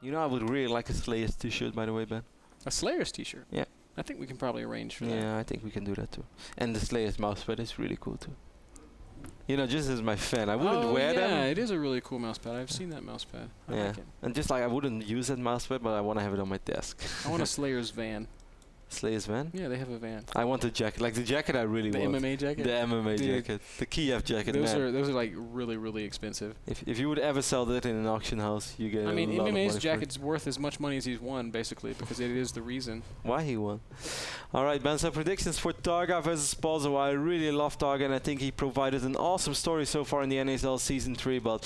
You know, I would really like a Slayer's t-shirt, by the way, Ben. A Slayer's t-shirt? Yeah. I think we can probably arrange for that. Yeah, I think we can do that too. And the Slayer's mousepad is really cool too. You know, just as my fan, I wouldn't wear them. Yeah, it is a really cool mousepad. I've seen that mousepad. I like it. And just like I wouldn't use that mousepad, but I want to have it on my desk. I want a Slayer's van. Slayer's van? Yeah, they have a van. I want the jacket. Like the jacket I really want. The MMA jacket? The MMA jacket. The Kiev jacket, those are like really, really expensive. If you would ever sell that in an auction house, you get I mean, a lot MMA's of jacket's worth as much money as he's won, basically, because it is the reason. Why he won. Alright, Ben, so predictions for Targa versus Puzzle. I really love Targa, and I think he provided an awesome story so far in the NASL Season 3, but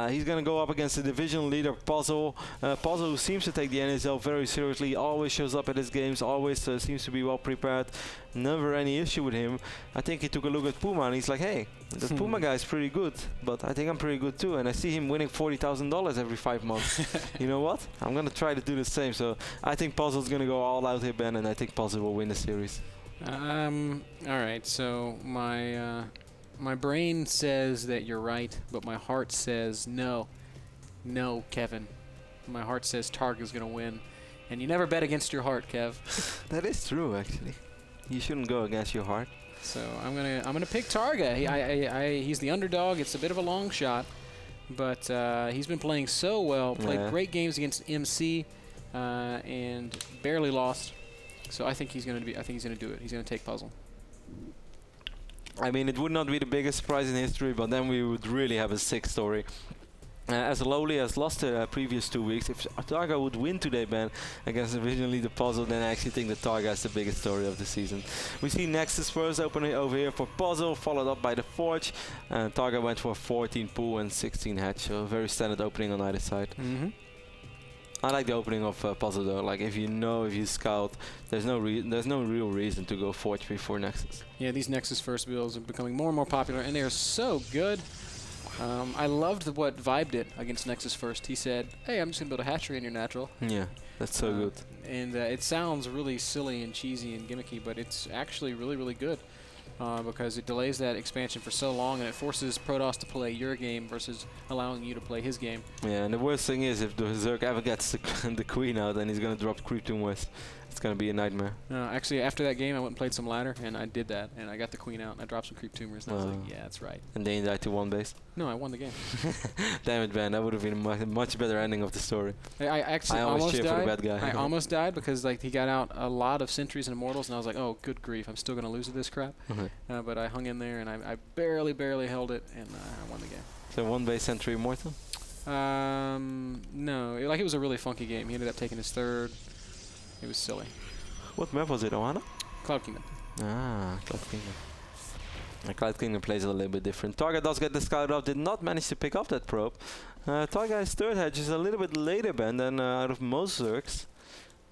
he's going to go up against the division leader, Puzzle. Puzzle, who seems to take the NASL very seriously, always shows up at his games, always seems to be well prepared. Never any issue with him. I think he took a look at Puma and he's like, hey, the Puma guy is pretty good, but I think I'm pretty good too. And I see him winning $40,000 every 5 months. You know what? I'm going to try to do the same. So I think Puzzle's going to go all out here, Ben, and I think Puzzle will win the series. Alright, so my brain says that you're right, but my heart says no. No, Kevin. My heart says Targa's going to win. And you never bet against your heart, Kev. That is true, actually. You shouldn't go against your heart. So I'm gonna pick Targa. He's the underdog. It's a bit of a long shot, but he's been playing so well. Played great games against MC, and barely lost. So I think he's gonna do it. He's gonna take Puzzle. I mean, it would not be the biggest surprise in history, but then we would really have a sick story. As Lowly has lost the previous 2 weeks, if Targa would win today, Ben, against division leader Puzzle, then I actually think that Targa is the biggest story of the season. We see Nexus first opening over here for Puzzle, followed up by the Forge. Targa went for 14 pool and 16 hatch, so a very standard opening on either side. I like the opening of Puzzle though. Like if you scout, there's no real reason to go Forge before Nexus. Yeah, these Nexus first builds are becoming more and more popular, and they are so good. I loved what Vibe did against Nexus first. He said, hey, I'm just going to build a hatchery in your natural. Yeah, that's so good. And it sounds really silly and cheesy and gimmicky, but it's actually really, really good because it delays that expansion for so long, and it forces Protoss to play your game versus allowing you to play his game. Yeah, and the worst thing is if the Zerg ever gets the Queen out, then he's going to drop Creep Tomb West. It's going to be a nightmare. Actually, after that game, I went and played some ladder, and I did that, and I got the Queen out, and I dropped some Creep Tumors, and I was like, yeah, that's right. And then you died to 1 base? No, I won the game. Damn it, man. That would have been a much better ending of the story. I actually almost cheer for the bad guy. I almost died because like he got out a lot of sentries and immortals, and I was like, oh, good grief, I'm still going to lose to this crap. But I hung in there, and I barely held it, and I won the game. So 1 base sentry immortal? No. It was a really funky game. He ended up taking his 3rd. It was silly. What map was it, Ohana? Cloud Kingdom. Ah, Cloud Kingdom. Cloud Kingdom plays a little bit different. Targa does get the scout off, did not manage to pick up that probe. Targa's 3rd hatch is a little bit later, Ben, than out of most Zergs.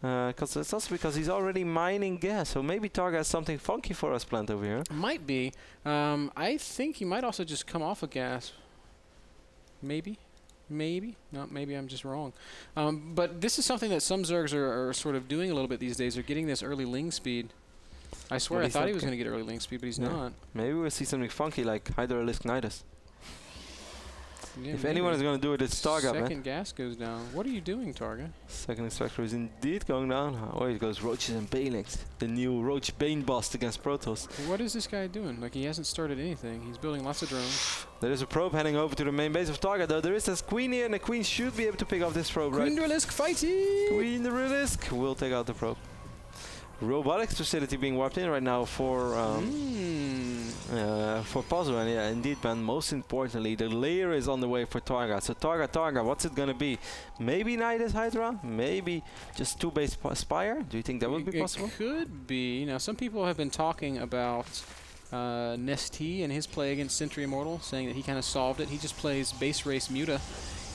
It's also because he's already mining gas, so maybe Targa has something funky for us planned over here. Might be. I think he might also just come off of gas. Maybe. Maybe. No, maybe I'm just wrong. But this is something that some Zergs are sort of doing a little bit these days. They're getting this early Ling speed. I swear I thought he was going to get early Ling speed, but he's not. Maybe we'll see something funky like Hydralisk Nidus. Yeah, if anyone is going to do it, it's Targa, man. Second gas goes down. What are you doing, Targa? Second extractor is indeed going down. Oh, it goes Roaches and Banelings. The new Roach Bane bust against Protoss. What is this guy doing? Like, he hasn't started anything. He's building lots of drones. There is a probe heading over to the main base of Targa, though. There is this Queen here, and the Queen should be able to pick up this probe, right? Queen Duelisk fighting! Queen Duelisk will take out the probe. Robotics facility being warped in right now for Puzzle, and yeah, indeed, man. Most importantly, the layer is on the way for Targa. So Targa, what's it gonna be? Maybe Nidus Hydra? Maybe just 2 base Spire? Do you think that would be possible? It could be. Now, some people have been talking about Nesty and his play against Sentry Immortal, saying that he kind of solved it. He just plays base race Muta,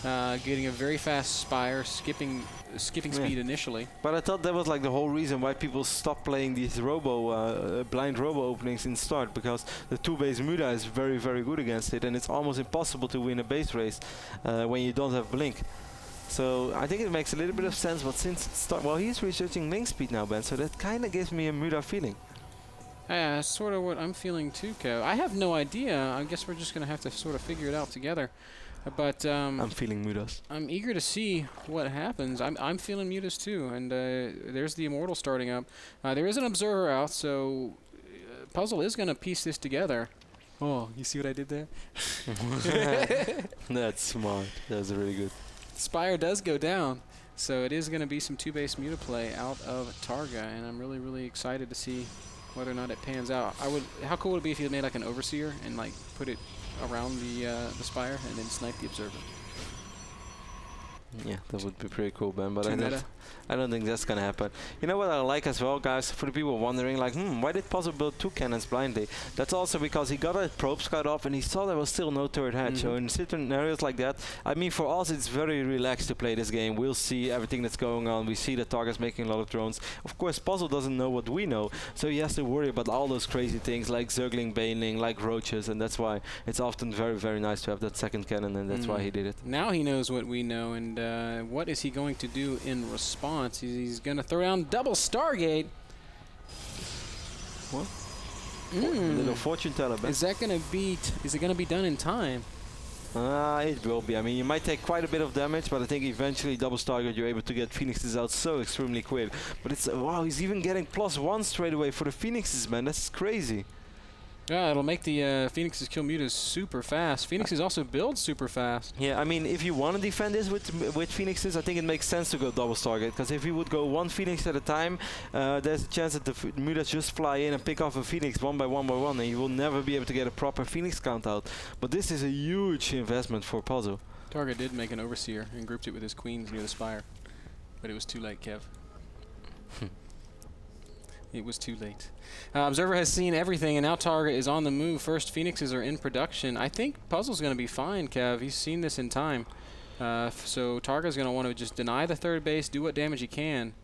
getting a very fast Spire, skipping speed initially. But I thought that was like the whole reason why people stopped playing these blind robo openings in start, because the 2 base Muda is very, very good against it, and it's almost impossible to win a base race when you don't have blink. So I think it makes a little bit of sense, but since it well, he's researching link speed now, Ben, so that kind of gives me a Muda feeling. Yeah, that's sort of what I'm feeling too, Kev. I have no idea. I guess we're just going to have to sort of figure it out together. But I'm feeling mutas. I'm eager to see what happens. I'm feeling mutas too, and there's the Immortal starting up. There is an Observer out, so Puzzle is going to piece this together. Oh, you see what I did there? That's smart. That's really good. Spire does go down, so it is going to be some 2-base muta play out of Targa, and I'm really, really excited to see whether or not it pans out. How cool would it be if you made like an Overseer and like put it around the Spire and then snipe the Observer? Yeah, that would be pretty cool, Ben, but Too I don't think that's gonna happen. You know what I like as well, guys, for the people wondering, like, why did Puzzle build 2 cannons blindly? That's also because he got a probe scout off and he saw there was still no turret hatch. So in certain areas like that, I mean, for us, it's very relaxed to play this game. We'll see everything that's going on. We see that Targa's making a lot of drones. Of course, Puzzle doesn't know what we know, so he has to worry about all those crazy things like Zergling, Baneling, like roaches, and that's why it's often very, very nice to have that second cannon, and that's why he did it. Now he knows what we know, and what is he going to do in response? He's going to throw down double Stargate. What? A little fortune teller. Is that going to be? Is it going to be done in time? It will be. I mean, you might take quite a bit of damage, but I think eventually double Stargate, you're able to get Phoenixes out so extremely quick. But it's wow, he's even getting +1 straight away for the Phoenixes, man. That's crazy. Yeah, it'll make the Phoenixes kill mutas super fast. Phoenixes also build super fast. Yeah, I mean, if you want to defend this with Phoenixes, I think it makes sense to go double Stargate. Because if you would go 1 Phoenix at a time, there's a chance that the mutas just fly in and pick off a Phoenix one by one, and you will never be able to get a proper Phoenix count out. But this is a huge investment for Puzzle. Targa did make an Overseer and grouped it with his queens near the Spire. But it was too late, Kev. It was too late. Observer has seen everything, and now Targa is on the move. First Phoenixes are in production. I think Puzzle's going to be fine, Kev. He's seen this in time. So Targa's going to want to just deny the third base, do what damage he can,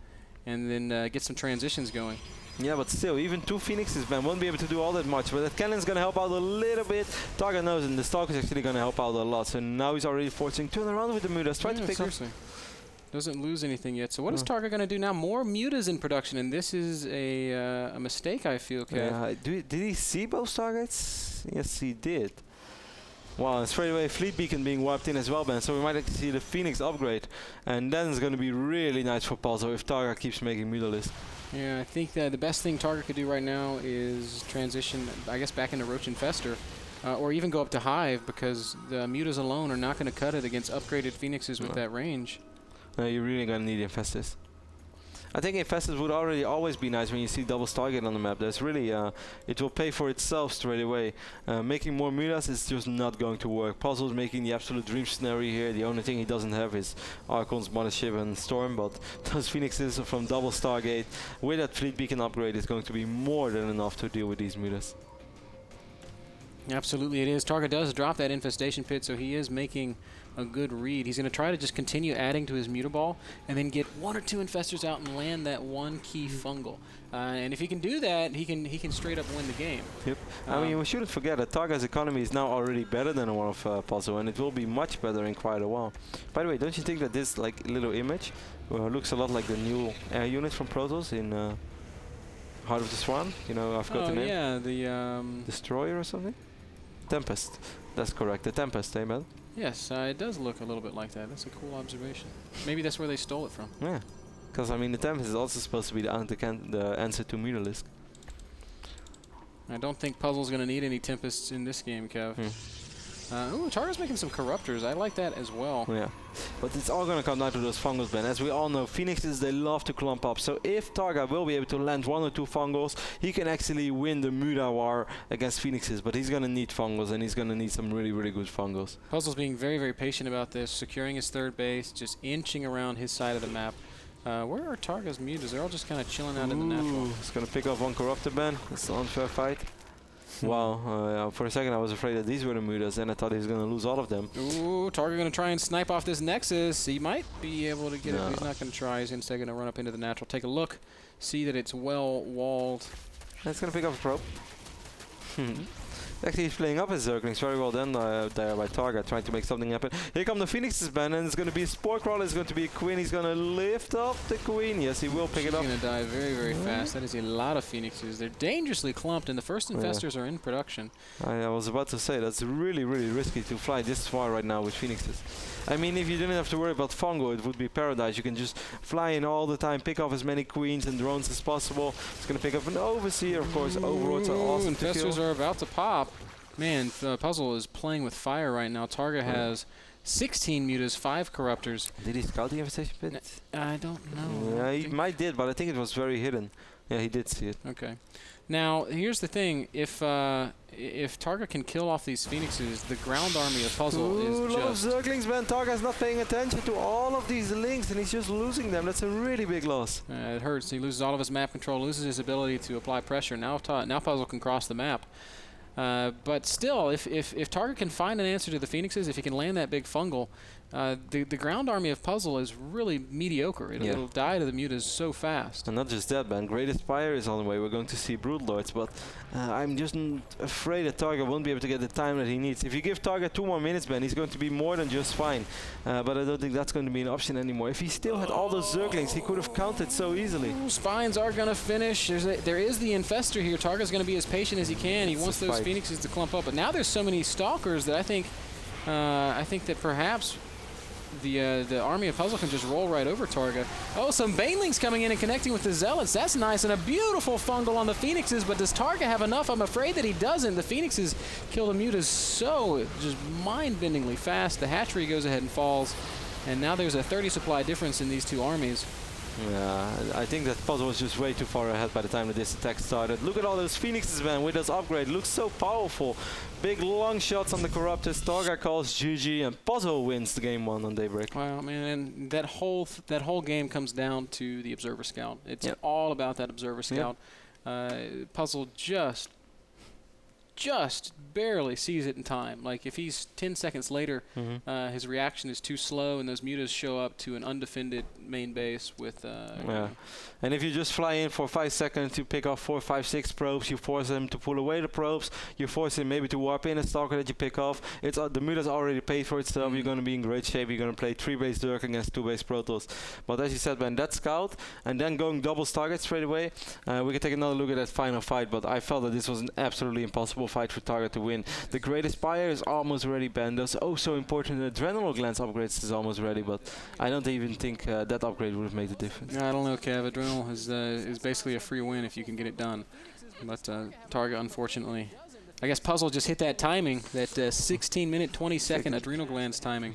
and then get some transitions going. Yeah, but still, even 2 Phoenixes, man, won't be able to do all that much. But that cannon's going to help out a little bit. Targa knows, and the Stalk is actually going to help out a lot. So now he's already forcing turn around with the mutas. Try to pick up. Doesn't lose anything yet. So what is Targa going to do now? More mutas in production, and this is a mistake, I feel, Kev. Did he see both targets? Yes, he did. Wow, and straight away Fleet Beacon being wiped in as well, Ben. So we might actually see the Phoenix upgrade. And then it's going to be really nice for Puzzle if Targa keeps making mutalisk. Yeah, I think that the best thing Targa could do right now is transition, I guess, back into Roach Infester. Or even go up to Hive, because the mutas alone are not going to cut it against upgraded Phoenixes with that range. No, you're really going to need Infestors. I think Infestors would always be nice when you see double Stargate on the map. That's really, it will pay for itself straight away. Making more mutas is just not going to work. Puzzle's making the absolute dream scenario here. The only thing he doesn't have is Archons, Mothership and Storm, but those Phoenixes from double Stargate with that Fleet Beacon upgrade is going to be more than enough to deal with these mutas. Absolutely it is. Targa does drop that Infestation Pit, so he is making a good read. He's going to try to just continue adding to his Mutaball and then get 1 or 2 Infestors out and land that 1 key fungal. And if he can do that, he can straight up win the game. Yep. I mean, we shouldn't forget that Targa's economy is now already better than one of Puzzle, and it will be much better in quite a while. By the way, don't you think that this like little image looks a lot like the new air unit from Protoss in Heart of the Swan? You know, I've got the name. Yeah, the Destroyer or something? Tempest. That's correct. The Tempest, eh, man? Yes, it does look a little bit like that. That's a cool observation. Maybe that's where they stole it from. Yeah. Because, I mean, the Tempest is also supposed to be the answer to Mutalisk. I don't think Puzzle's going to need any Tempests in this game, Kev. Ooh, Targa's making some Corruptors. I like that as well. Yeah. But it's all going to come down to those fungals, Ben. As we all know, Phoenixes, they love to clump up. So if Targa will be able to land 1 or 2 fungals, he can actually win the Muta war against Phoenixes. But he's going to need fungals, and he's going to need some really, really good fungals. Puzzle's being very, very patient about this, securing his third base, just inching around his side of the map. Where are Targa's Mutas? They're all just kind of chilling out in the natural. He's going to pick off 1 Corruptor, Ben. It's an unfair fight. Wow, for a second I was afraid that these were the mutas, and I thought he was going to lose all of them. Ooh, Targa going to try and snipe off this Nexus. He might be able to get it, but he's not going to try. He's instead going to run up into the natural. Take a look, see that it's well walled. It's going to pick up a probe. Actually, he's playing up his Zerglings very well done there by Targa, trying to make something happen. Here come the Phoenixes, Ben, and it's going to be a Spore Crawler, it's going to be a Queen. He's going to lift up the Queen. Yes, he will pick it up. He's going to die very, very fast. That is a lot of Phoenixes. They're dangerously clumped, and the first Infestors are in production. I was about to say, that's really, really risky to fly this far right now with Phoenixes. I mean, if you didn't have to worry about Fungo, it would be paradise. You can just fly in all the time, pick off as many Queens and drones as possible. It's going to pick up an Overseer, of course. Overlords are awesome to kill. Infestors are about to pop. Man, Puzzle is playing with fire right now. Targa has 16 mutas, 5 corruptors. Did he scout the infestation pit? I don't know. Yeah, he might did, but I think it was very hidden. Yeah, he did see it. Okay. Now, here's the thing. If Targa can kill off these Phoenixes, the ground army of Puzzle is just... Lot of Zerglings, man. Targa's not paying attention to all of these links, and he's just losing them. That's a really big loss. It hurts. He loses all of his map control, loses his ability to apply pressure. Now Puzzle can cross the map. But still, if Targa can find an answer to the Phoenixes, if he can land that big fungal, the ground army of Puzzle is really mediocre. It'll die to the mutas so fast. And not just that, man. Greatest Fire is on the way. We're going to see Broodlords, but I'm just afraid that Targa won't be able to get the time that he needs. If you give Targa 2 more minutes, man, he's going to be more than just fine. But I don't think that's going to be an option anymore. If he still had all those Zerglings, he could have counted so easily. Spines are going to finish. There is the Infestor here. Targa's going to be as patient as he can. He wants those Phoenixes to clump up. But now there's so many Stalkers that I think that perhaps the army of Puzzle can just roll right over Targa. Oh, some Banelings coming in and connecting with the Zealots. That's nice, and a beautiful fungal on the Phoenixes, but does Targa have enough? I'm afraid that he doesn't. The Phoenixes kill the mutas so just mind-bendingly fast. The hatchery goes ahead and falls, and now there's a 30 supply difference in these two armies. Yeah, I think that Puzzle was just way too far ahead by the time that this attack started. Look at all those Phoenixes, man, with this upgrade. Looks so powerful. Big long shots on the Corruptors. Targa calls GG, and Puzzle wins the game 1 on Daybreak. Wow, man, and that whole game comes down to the Observer Scout. It's all about that Observer Scout. Puzzle just barely sees it in time. Like, if he's 10 seconds later, his reaction is too slow, and those mutas show up to an undefended main base with... And if you just fly in for 5 seconds to pick off 4, 5, 6 probes, you force them to pull away the probes, you force him maybe to warp in a Stalker that you pick off. It's the muta's already paid for itself. You're going to be in great shape. You're going to play 3-base Dirk against 2-base Protoss. But as you said, man, that Scout, and then going double target straight away, we can take another look at that final fight, but I felt that this was an absolutely impossible fight for Targa to win. The Greatest Spire is almost ready, Ben. Those so important Adrenal Glands upgrades is almost ready, but I don't even think that upgrade would have made a difference. I don't know, Kev. Adrenal is basically a free win if you can get it done. But Targa, unfortunately, I guess Puzzle just hit that timing, that 16-minute, 20-second Adrenal Glands timing.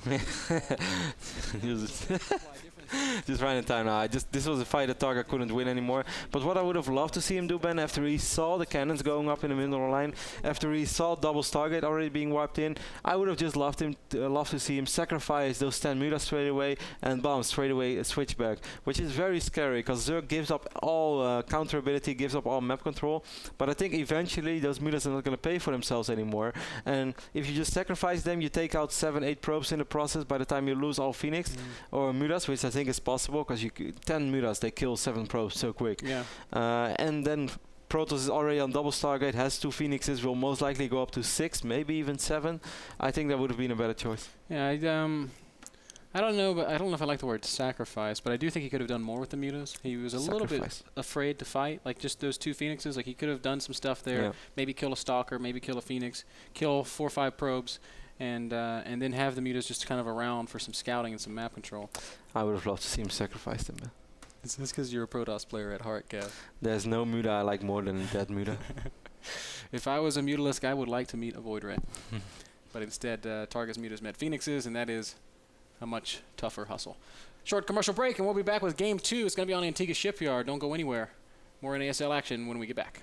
Just right in time now. This was a fight that Targa couldn't win anymore. But what I would have loved to see him do, Ben, after he saw the cannons going up in the middle of the line, after he saw double Stargate already being wiped in, I would have just loved to see him sacrifice those 10 mutas straight away and bomb straight away a switchback, which is very scary because Zerg gives up all counter ability, gives up all map control. But I think eventually those mutas are not going to pay for themselves anymore. And if you just sacrifice them, you take out 7, 8 probes in the process by the time you lose all Phoenix or mutas, which I think is possible because 10 mutas, they kill 7 probes so quick. Yeah. And then Protoss is already on double Stargate, has 2 Phoenixes, will most likely go up to 6, maybe even 7. I think that would have been a better choice. Yeah, I don't know, but I don't know if I like the word sacrifice, but I do think he could have done more with the mutas. He was a little bit afraid to fight, like just those 2 Phoenixes. Like, he could have done some stuff there, maybe kill a Stalker, maybe kill a Phoenix, kill 4 or 5 probes, and then have the mutas just kind of around for some scouting and some map control. I would have loved to see him sacrifice them, man. Is this because you're a Protoss player at heart, Kev? There's no muta I like more than that muta. If I was a mutalisk, I would like to meet a Void Red. But instead, Targa's mutas met Phoenixes, and that is a much tougher hustle. Short commercial break, and we'll be back with Game 2. It's going to be on Antigua Shipyard. Don't go anywhere. More NASL action when we get back.